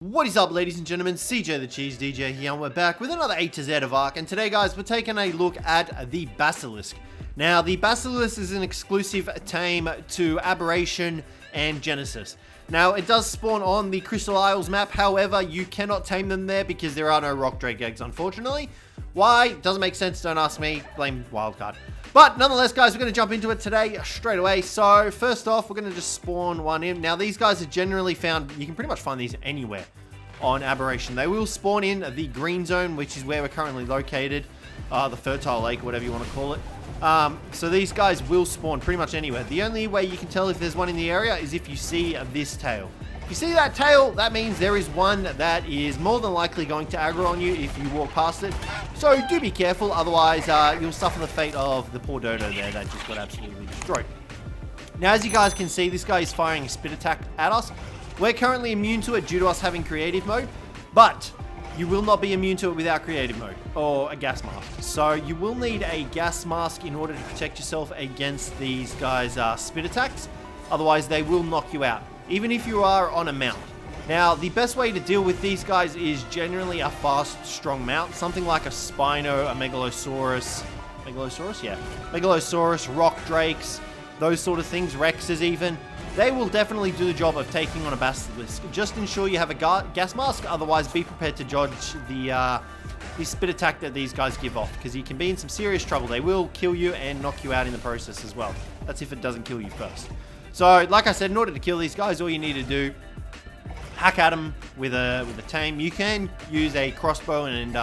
What is up, ladies and gentlemen? Cjthecheesedj here, and we're back with another A to Z of Ark. And today, guys, we're taking a look at the Basilisk. Now, the Basilisk is an exclusive tame to Aberration and Genesis. Now, it does spawn on the Crystal Isles map. However, you cannot tame them there because there are no rock drake eggs, unfortunately. Why? Doesn't make sense. Don't ask me. Blame Wildcard. But nonetheless, guys, we're going to jump into it today straight away. So first off, we're going to just spawn one in. Now, these guys are generally found, you can pretty much find these anywhere on Aberration. They will spawn in the green zone, which is where we're currently located, the fertile lake, whatever you want to call it. So these guys will spawn pretty much anywhere. The only way you can tell if there's one in the area is if you see this tail. If you see that tail, that means there is one that is more than likely going to aggro on you if you walk past it. So do be careful, otherwise you'll suffer the fate of the poor dodo there that just got absolutely destroyed. Now, as you guys can see, this guy is firing a spit attack at us. We're currently immune to it due to us having creative mode, but you will not be immune to it without creative mode or a gas mask. So you will need a gas mask in order to protect yourself against these guys' spit attacks. Otherwise, they will knock you out, even if you are on a mount. Now, the best way to deal with these guys is generally a fast, strong mount. Something like a Spino, a Megalosaurus. Megalosaurus, rock drakes, those sort of things, Rexes even. They will definitely do the job of taking on a Basilisk. Just ensure you have a gas mask, otherwise be prepared to dodge the spit attack that these guys give off, because you can be in some serious trouble. They will kill you and knock you out in the process as well. That's if it doesn't kill you first. So, like I said, in order to kill these guys, all you need to do, hack at them with a tame. You can use a crossbow and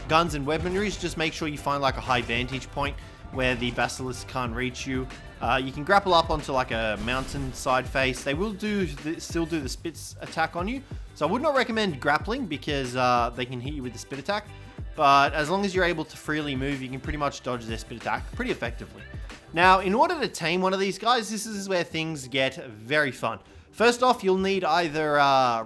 guns and weaponries. Just make sure you find like a high vantage point where the Basilisk can't reach you. You can grapple up onto like a mountain side face. They will still do the spit attack on you. So I would not recommend grappling because they can hit you with the spit attack. But as long as you're able to freely move, you can pretty much dodge their spit attack pretty effectively. Now, in order to tame one of these guys, this is where things get very fun. First off, you'll need either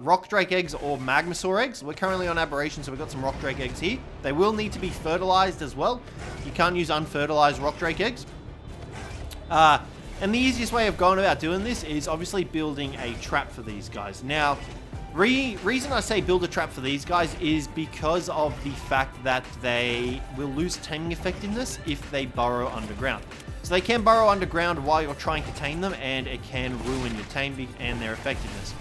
rock drake eggs or magmasaur eggs. We're currently on Aberration, so we've got some rock drake eggs here. They will need to be fertilized as well. You can't use unfertilized rock drake eggs. And the easiest way of going about doing this is obviously building a trap for these guys. Now, reason I say build a trap for these guys is because of the fact that they will lose taming effectiveness if they burrow underground. So they can burrow underground while you're trying to tame them, and it can ruin your tame and their effectiveness,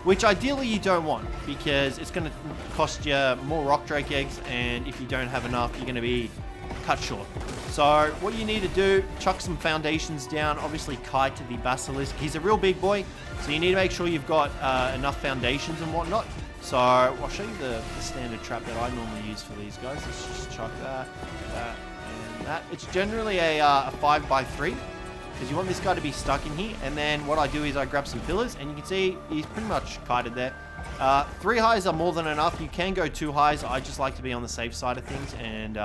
which ideally you don't want, because it's going to cost you more rock drake eggs, and if you don't have enough, you're going to be cut short. So what you need to do, chuck some foundations down, obviously kite the Basilisk. He's a real big boy, so you need to make sure you've got enough foundations and whatnot. So I'll show you the standard trap that I normally use for these guys. Let's just chuck that, and that. It's generally a 5x3, because you want this guy to be stuck in here. And then what I do is I grab some pillars, and you can see he's pretty much kited there. 3 highs are more than enough. You can go 2 highs. I just like to be on the safe side of things and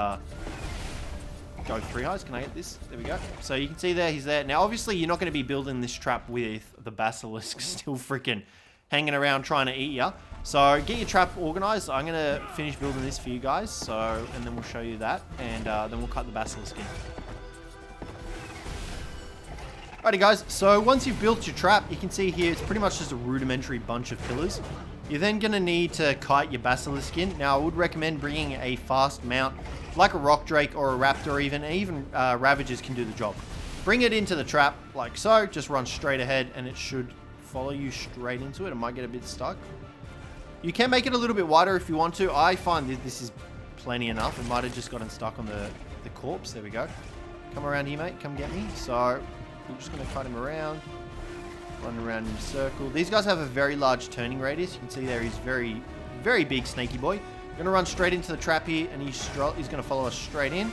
go 3 highs. Can I get this? There we go. So you can see there, he's there. Now, obviously, you're not going to be building this trap with the Basilisk still freaking hanging around trying to eat you. So get your trap organized. I'm going to finish building this for you guys. So, and then we'll show you that, and then we'll cut the Basilisk in. Alrighty, guys. So once you've built your trap, you can see here it's pretty much just a rudimentary bunch of pillars. You're then going to need to kite your Basilisk in. Now, I would recommend bringing a fast mount, like a rock drake or a raptor even Ravagers can do the job. Bring it into the trap, like so. Just run straight ahead, and it should follow you straight into it. It might get a bit stuck. You can make it a little bit wider if you want to. I find that this is plenty enough. It might have just gotten stuck on the corpse. There we go. Come around here, mate. Come get me. So we're just going to cut him around. Run around in a circle. These guys have a very large turning radius. You can see there he's very, very big snaky boy. Going to run straight into the trap here, and he's going to follow us straight in.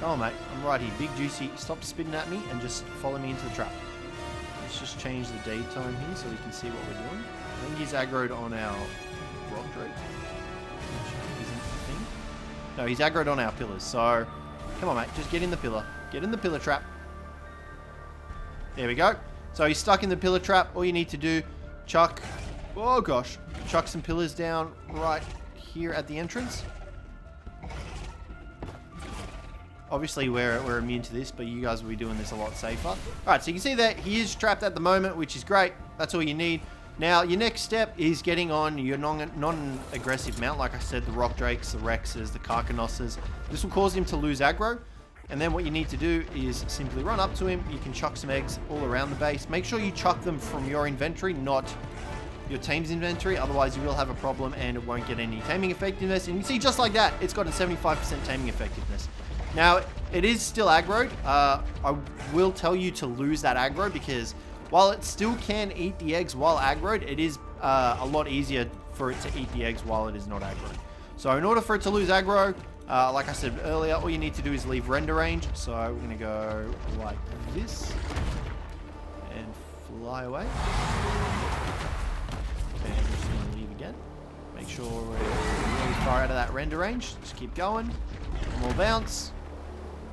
Come on, mate. I'm right here. Big Juicy. Stop spitting at me and just follow me into the trap. Let's just change the daytime here so we can see what we're doing. I think he's aggroed on our rock drake. Which isn't the thing. No, he's aggroed on our pillars. So, come on, mate. Just get in the pillar. Get in the pillar trap. There we go. So he's stuck in the pillar trap. All you need to do, chuck some pillars down right here at the entrance. Obviously, we're immune to this, but you guys will be doing this a lot safer. Alright, so you can see that he is trapped at the moment, which is great. That's all you need. Now, your next step is getting on your non-aggressive mount. Like I said, the Rock Drakes, the Rexes, the Karkanosses. This will cause him to lose aggro. And then what you need to do is simply run up to him. You can chuck some eggs all around the base. Make sure you chuck them from your inventory, not your team's inventory. Otherwise, you will have a problem and it won't get any taming effectiveness. And you see, just like that, it's got a 75% taming effectiveness. Now, it is still aggroed. I will tell you to lose that aggro because while it still can eat the eggs while aggroed, it is a lot easier for it to eat the eggs while it is not aggroed. So in order for it to lose aggro, like I said earlier, all you need to do is leave render range. So we're going to go like this and fly away. And we're just going to leave again. Make sure we're really far out of that render range. Just keep going. More bounce.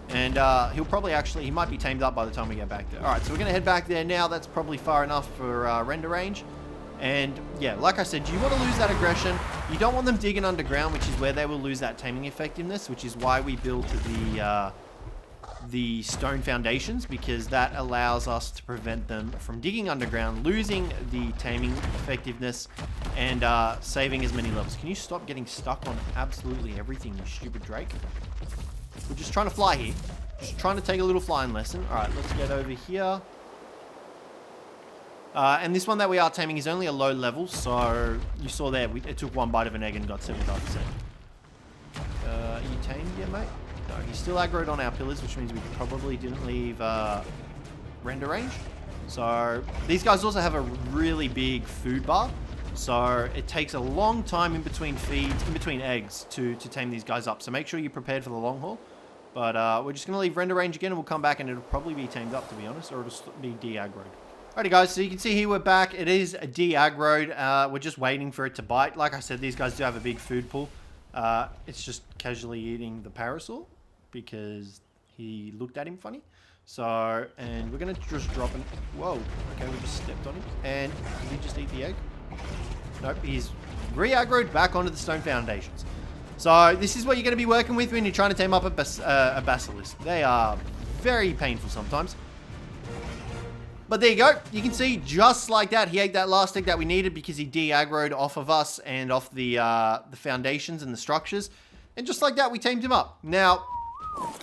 And he'll probably he might be tamed up by the time we get back there. Alright, so we're going to head back there now. That's probably far enough for render range. And yeah, like I said, you want to lose that aggression. You don't want them digging underground, which is where they will lose that taming effectiveness, which is why we built the stone foundations, because that allows us to prevent them from digging underground, losing the taming effectiveness, and saving as many levels. Can you stop getting stuck on absolutely everything, you stupid Drake? We're just trying to fly here. Just trying to take a little flying lesson. Alright, let's get over here. And this one that we are taming is only a low level, so you saw there, it took one bite of an egg and got 75%. Are you tamed yet, mate? No, he's still aggroed on our pillars, which means we probably didn't leave render range. So these guys also have a really big food bar. So it takes a long time in between feeds, in between eggs to tame these guys up. So make sure you're prepared for the long haul. But we're just going to leave render range again and we'll come back and it'll probably be tamed up, to be honest, or it'll be de-aggroed. Alrighty guys, so you can see here we're back. It is de-aggroed. We're just waiting for it to bite. Like I said, these guys do have a big food pool. It's just casually eating the parasol because he looked at him funny. So, and we're going to just drop him. Whoa, okay, we just stepped on him. And did he just eat the egg? Nope, he's re-aggroed back onto the stone foundations. So this is what you're going to be working with when you're trying to tame up a basilisk. They are very painful sometimes. But there you go. You can see just like that, he ate that last egg that we needed because he de-aggroed off of us and off the foundations and the structures. And just like that, we tamed him up. Now,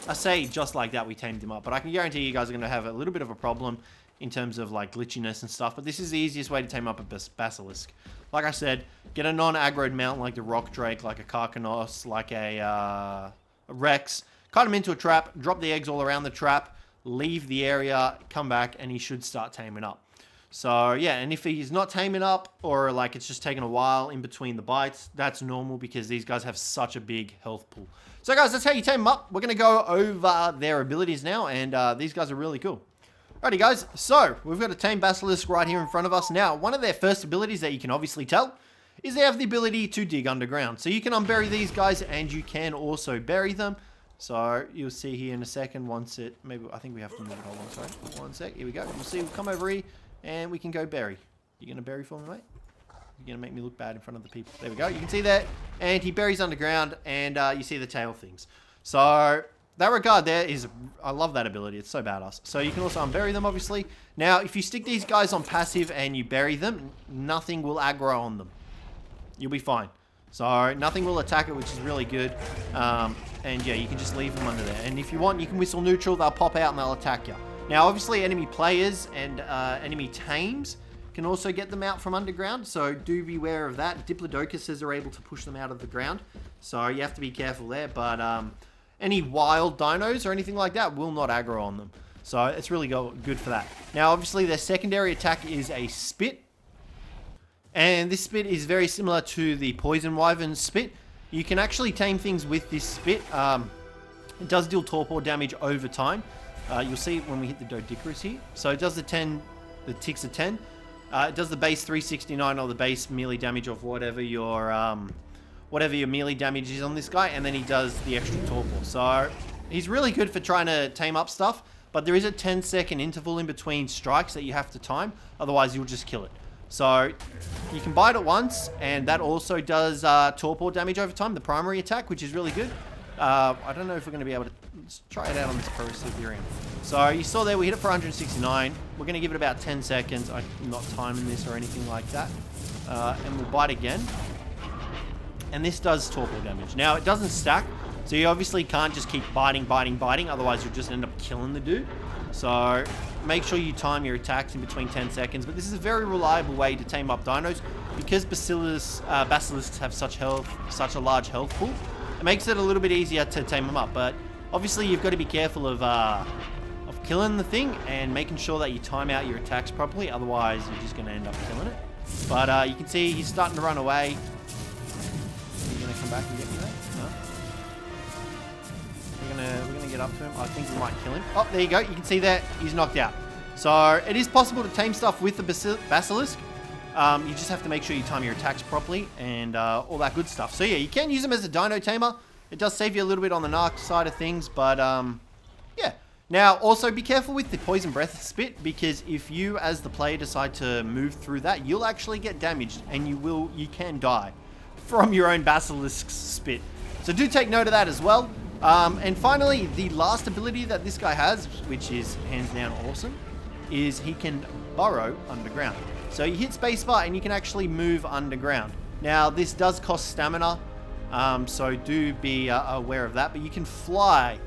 I say just like that, we tamed him up. But I can guarantee you guys are going to have a little bit of a problem in terms of like glitchiness and stuff. But this is the easiest way to tame up a basilisk. Like I said, get a non-aggroed mount like the Rock Drake, like a Karkanos, like a Rex. Cut him into a trap, drop the eggs all around the trap, leave the area, come back, and he should start taming up. So yeah, and if he's not taming up, or like it's just taking a while in between the bites, that's normal because these guys have such a big health pool. So guys, that's how you tame them up. We're going to go over their abilities now, and these guys are really cool. Alrighty guys, so we've got a tame basilisk right here in front of us. Now, one of their first abilities that you can obviously tell is they have the ability to dig underground. So you can unbury these guys and you can also bury them. So you'll see here in a second once it, maybe I think we have to move it. Hold on, sorry. One sec, here we go. You'll see, we'll come over here and we can go bury. You going to bury for me, mate? You're going to make me look bad in front of the people. There we go. You can see that. And he buries underground and you see the tail things. So that regard there is, I love that ability. It's so badass. So you can also unbury them, obviously. Now, if you stick these guys on passive and you bury them, nothing will aggro on them. You'll be fine. So nothing will attack it, which is really good. And yeah, you can just leave them under there. And if you want, you can whistle neutral. They'll pop out and they'll attack you. Now, obviously, enemy players and enemy tames can also get them out from underground. So do beware of that. Diplodocuses are able to push them out of the ground. So you have to be careful there. But any wild dinos or anything like that will not aggro on them. So it's really good for that. Now, obviously, their secondary attack is a spit. And this spit is very similar to the Poison Wyvern spit. You can actually tame things with this spit. It does deal torpor damage over time. You'll see it when we hit the Doedicurus here. So it does the ticks of 10. It does the base 369 or the base melee damage of whatever your melee damage is on this guy. And then he does the extra torpor. So he's really good for trying to tame up stuff. But there is a 10-second interval in between strikes that you have to time. Otherwise, you'll just kill it. So you can bite it once, and that also does torpor damage over time, the primary attack, which is really good. I don't know if we're going to be able to... Let's try it out on this Perseverance. So you saw there, we hit it for 169. We're going to give it about 10 seconds. I'm not timing this or anything like that. And we'll bite again. And this does torpor damage. Now, it doesn't stack, so you obviously can't just keep biting, otherwise you'll just end up killing the dude. So make sure you time your attacks in between 10 seconds. But this is a very reliable way to tame up dinos. Because basilisks have such a large health pool, it makes it a little bit easier to tame them up. But obviously you've got to be careful of killing the thing and making sure that you time out your attacks properly. Otherwise, you're just going to end up killing it. But you can see he's starting to run away. Are you going to come back and get me there? No? We're gonna get up to him. I think we might kill him. Oh, there you go. You can see that he's knocked out. So it is possible to tame stuff with the basilisk. You just have to make sure you time your attacks properly and all that good stuff. So yeah, you can use them as a dino tamer. It does save you a little bit on the narc side of things, but yeah. Now, also be careful with the poison breath spit, because if you as the player decide to move through that, you'll actually get damaged and you can die from your own basilisk spit. So do take note of that as well. And finally, the last ability that this guy has, which is hands down awesome, is he can burrow underground. So you hit spacebar and you can actually move underground. Now, this does cost stamina, so do be aware of that. But you can fly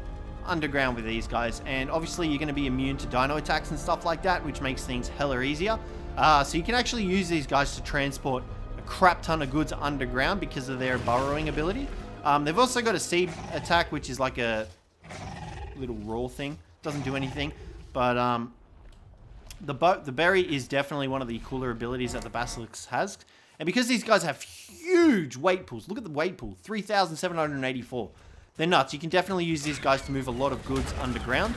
underground with these guys, and obviously you're going to be immune to dino attacks and stuff like that, which makes things hella easier. So you can actually use these guys to transport a crap ton of goods underground because of their burrowing ability. They've also got a seed attack, which is like a little raw thing. Doesn't do anything, but the berry is definitely one of the cooler abilities that the basilisk has. And because these guys have huge weight pools, look at the weight pool, 3,784. They're nuts. You can definitely use these guys to move a lot of goods underground.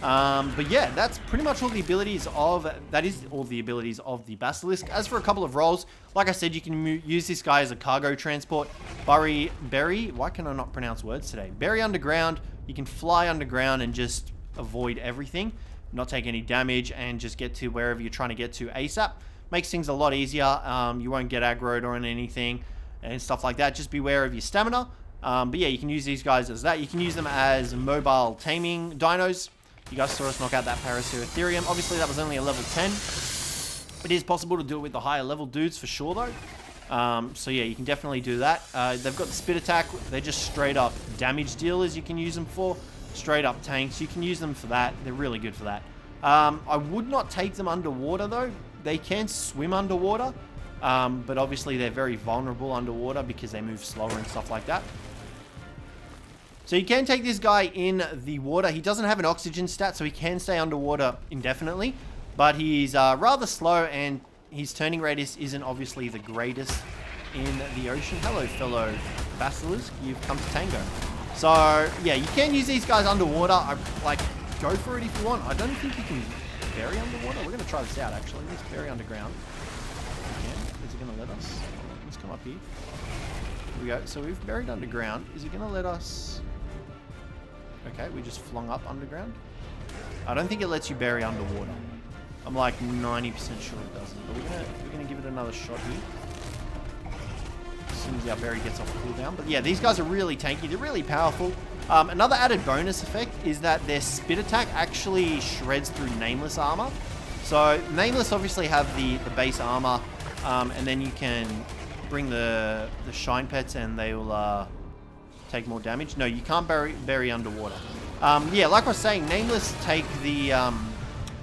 But yeah, that's pretty much all the abilities of, the basilisk. As for a couple of roles, like I said, you can use this guy as a cargo transport. Berry, why can I not pronounce words today? Berry underground. You can fly underground and just avoid everything, not take any damage, and just get to wherever you're trying to get to ASAP. Makes things a lot easier. You won't get aggroed or anything and stuff like that. Just beware of your stamina. But yeah, you can use these guys as that. You can use them as mobile taming dinos. You guys saw us knock out that Paraceratherium. Obviously, that was only a level 10. It is possible to do it with the higher level dudes for sure, though. So yeah, you can definitely do that. They've got the spit attack. They're just straight up damage dealers you can use them for. Straight up tanks. You can use them for that. They're really good for that. I would not take them underwater, though. They can swim underwater. But obviously, they're very vulnerable underwater because they move slower and stuff like that. So you can take this guy in the water. He doesn't have an oxygen stat, so he can stay underwater indefinitely. But he's rather slow, and his turning radius isn't obviously the greatest in the ocean. Hello, fellow basilisk. You've come to tango. So, yeah, you can use these guys underwater. Go for it if you want. I don't think you can bury underwater. We're going to try this out, actually. Let's bury underground. Again, is it going to let us? Let's come up here. Here we go. So we've buried underground. Is it going to let us... Okay, we just flung up underground. I don't think it lets you bury underwater. I'm like 90% sure it doesn't. But we're gonna give it another shot here. As soon as our berry gets off cooldown. But yeah, these guys are really tanky. They're really powerful. Another added bonus effect is that their spit attack actually shreds through nameless armor. So nameless obviously have the base armor, and then you can bring the shine pets and they will take more damage. No, you can't bury underwater. Yeah, like I was saying, nameless take the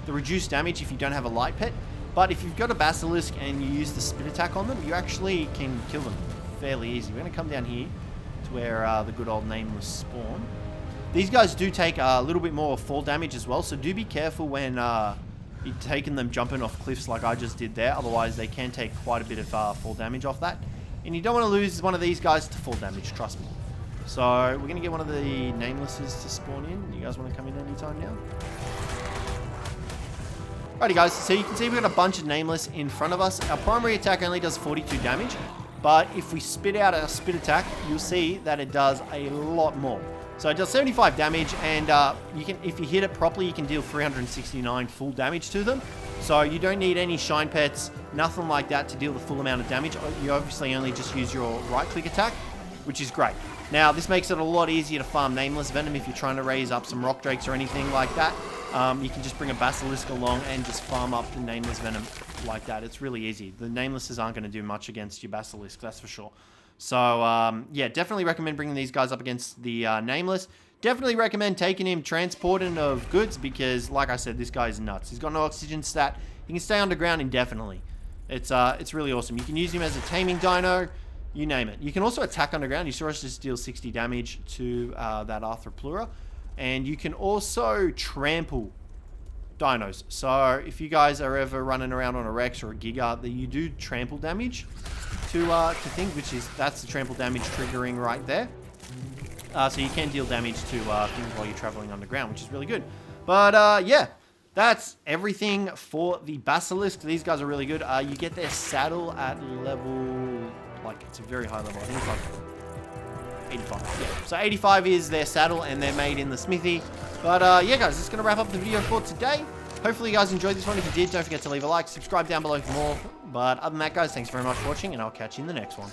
reduced damage if you don't have a light pet. But if you've got a basilisk and you use the spit attack on them, you actually can kill them fairly easy. We're going to come down here to where the good old nameless spawn. These guys do take a little bit more fall damage as well, so do be careful when you're taking them jumping off cliffs like I just did there. Otherwise, they can take quite a bit of fall damage off that. And you don't want to lose one of these guys to fall damage, trust me. So we're going to get one of the namelesses to spawn in. You guys want to come in anytime now? Alrighty guys, so you can see we've got a bunch of nameless in front of us. Our primary attack only does 42 damage, but if we spit out our spit attack, you'll see that it does a lot more. So it does 75 damage, and if you hit it properly, you can deal 369 full damage to them. So you don't need any shine pets, nothing like that to deal the full amount of damage. You obviously only just use your right-click attack, which is great. Now, this makes it a lot easier to farm nameless venom if you're trying to raise up some rock drakes or anything like that. You can just bring a Basilisk along and just farm up the Nameless Venom like that. It's really easy. The Namelesses aren't going to do much against your Basilisk, that's for sure. So, yeah, definitely recommend bringing these guys up against the Nameless. Definitely recommend taking him transporting of goods because, like I said, this guy is nuts. He's got no oxygen stat. He can stay underground indefinitely. It's really awesome. You can use him as a taming dino, you name it. You can also attack underground. You saw us just deal 60 damage to that Arthroplura. And you can also trample dinos. So if you guys are ever running around on a Rex or a Giga, you do trample damage to things, that's the trample damage triggering right there. So you can deal damage to things while you're traveling underground, which is really good. But yeah, that's everything for the Basilisk. These guys are really good. You get their saddle at level, like, it's a very high level. I think it's like 85. Yeah. So 85 is their saddle, and they're made in the smithy. But yeah, guys, that's going to wrap up the video for today. Hopefully you guys enjoyed this one. If you did, don't forget to leave a like, subscribe down below for more. But other than that, guys, thanks very much for watching, and I'll catch you in the next one.